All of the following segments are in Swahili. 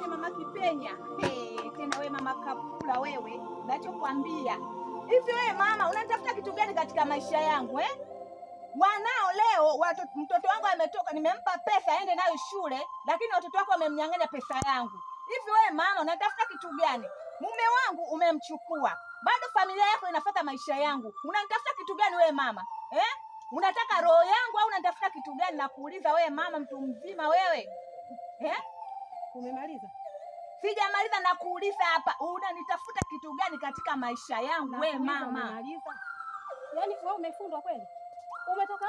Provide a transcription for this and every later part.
mama Kipenya. Tena wewe mama Kapula wewe, nachokwambia. Hivi wewe mama unatafuta kitu gani katika maisha yangu eh? Wanao leo mtoto wangu ametoka, nimempa pesa aende nayo shule, lakini watoto wako wamemnyang'anya pesa yangu. Hivi wewe mama unatafuta kitu gani? Mume wangu umemchukua, bado familia yako inafuata maisha yangu. Unatafuta kitu gani wewe mama eh? Unataka roho yangu au unatafuta kitu gani? Nakuuliza wewe mama, mtu mzima wewe eh? Umemaliza? Sijamaliza, nakuuliza hapa, unanitafuta kitu gani katika maisha yangu wewe mama? Umemaliza? Yaani wewe umefundwa kweli? Umetoka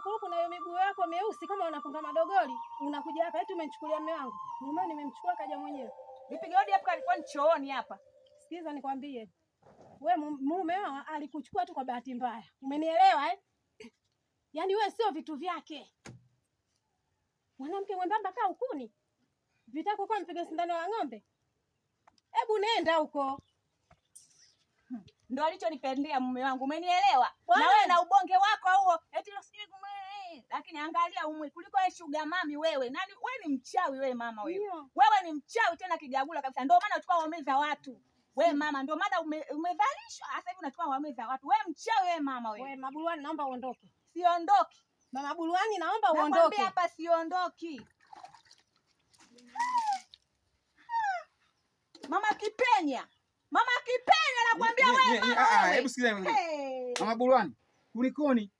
huko na hiyo miguu yako meusi kama unapunga madogoli, unakuja hapa eti umenichukulia mume wangu. Mume nimemchukua kaja mwenyewe. Nipige hodi hapa, alikuwa ni chooni hapa. Sikiza nikwambie. Wewe mume wao alikuchukua tu kwa bahati mbaya. Umenielewa eh? Yaani wewe sio vitu vyake. Mwanamke mwembamba kaa ukuni. Vitako kwa mpige sindano ya ng'ombe. Hebu nenda huko. Ndio alichonipendea mume wangu, umenielewa? Na wewe na ubonge wako huo eti lakini angalia umwe kuliko wewe sugar mami wewe. Nani wewe? Ni mchawi wewe mama wewe. Wewe ni mchawi tena kigagula kabisa. Ndio maana uchukua waume za watu. Wewe mama ndio maana umedhalishwa. Sasa hivi unachukua waume za watu. Wewe mchawi wewe mama wewe. Wewe Mabuluani naomba uondoke. Siondoki. Mama Buluani naomba uondoke. Nakwambia hapa siondoki. Mama Kipenya. Mama Kipenya nakwambia wewe mama. Hebu sikiza. Mama Buluani, kulikoni?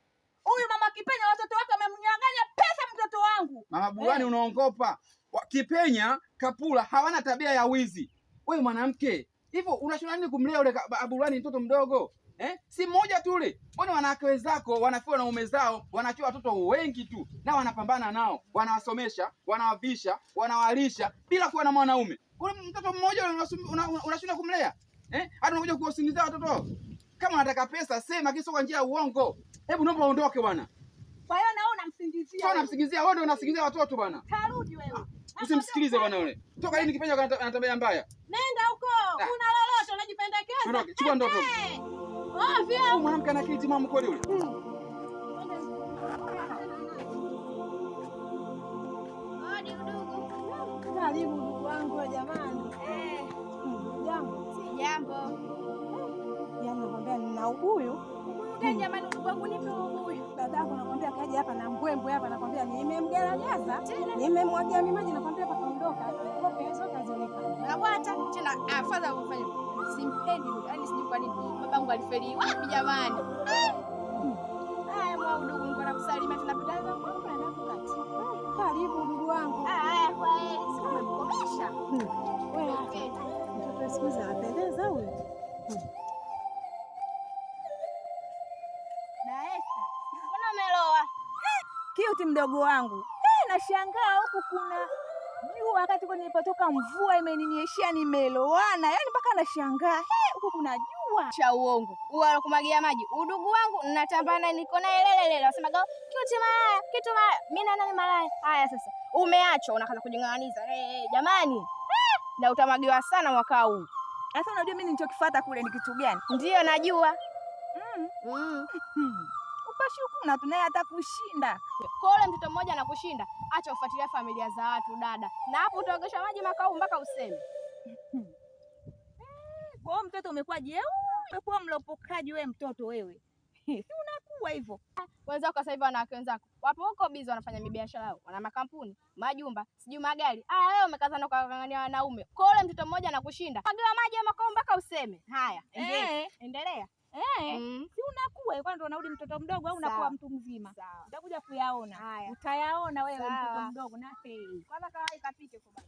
Huyu mama Kipenya watoto wake wamemnyang'anya pesa mtoto wangu. Mama Buluani unaongopa. Kipenya, Kapula hawana tabia ya wizi. Wewe mwanamke, hivyo unashona nini kumlea yule Buluani mtoto mdogo? Si mmoja tu yule. Mbona wanawake wenzako wanafiwa na ume zao, wanachua watoto wengi tu na wanapambana nao, wanawasomesha, wanawavisha, wanawalisha bila kuwa na mwanaume. Wewe mtoto mmoja unashinda kumlea? Hata unakuja kuwasingizia watoto. Kama unataka pesa sema, kisa kwa njia ya uongo. Hebu naomba uondoke bwana. Kwa hiyo naona unamsingizia. Sio unamsingizia, wewe ndio unasingizia watoto bwana. Tarudi wewe. Usimsikilize bwana yule. Toka lini Kipenya ana tabia mbaya? Nenda huko. Una lolote unajipendekeza? Ondoke, chukua ndoto. Vya Mwanamke ana kiti mama kweli yule. Hadi udugu. Karibu ndugu wangu jamani. Jambo. Si jambo. Yaani nakwambia nina ubuyu. Jamani ndugu wangu nipe ubuyu. Dadangu nakwambia kaja hapa na mbwembwe hapa nakwambia nimemgeragaza. Nimemwagia maji nakwambia hapa kaondoka. Kope zote zionekana. Na bwana tena afadhali ufanye. Simpendi yaani sijui kwa nini babangu alifeli wapi jamani. Haya mwa udugu niko nakusalimia tunapendana kwa kwenda kukati. Karibu ndugu wangu. Haya kwa heri. Sasa mkomesha. Wewe mtoto siku hizi anapendeza huyu. Daesa. Mbona umeloa? Kiuti mdogo wangu. Nashangaa huku kuna jua wakati kwa nilipotoka mvua imeninyeshia nimeloana. Yaani mpaka nashangaa. Huku kuna jua. Cha uongo. Uwa kumagia maji. Udugu wangu natambana niko na elelele. Wasemaga kitu malaya, kitu malaya. Mimi na nani malaya? Haya sasa. Umeachwa unakaanza kujing'ang'aniza. Jamani. Na utamagiwa sana mwaka huu. Sasa unajua mimi nilichokifuata kule ni kitu gani? Ndio najua. Upashukuna tunaye hata kushinda. Kwa yule mtoto mmoja anakushinda, acha ufuatilia familia za watu dada. Na hapo utaogesha maji makao mpaka useme. Kwa mtoto umekuwa jeuri, umekuwa mlopokaji wewe mtoto wewe. Si unakuwa hivyo. Wenzako sasa hivi wanawake wenzako. Wapo huko busy wanafanya biashara yao. Wana makampuni, majumba, sijui magari. Wewe umekazana kwa kangania wanaume. Kwa yule mtoto mmoja anakushinda. Pagiwa maji makao mpaka useme. Haya, endelea. Si unakuwa kwani ndo unarudi mtoto mdogo au unakuwa mtu mzima? Utakuja kuyaona. Utayaona wewe mtoto mdogo na kwanza kawai kapite kwa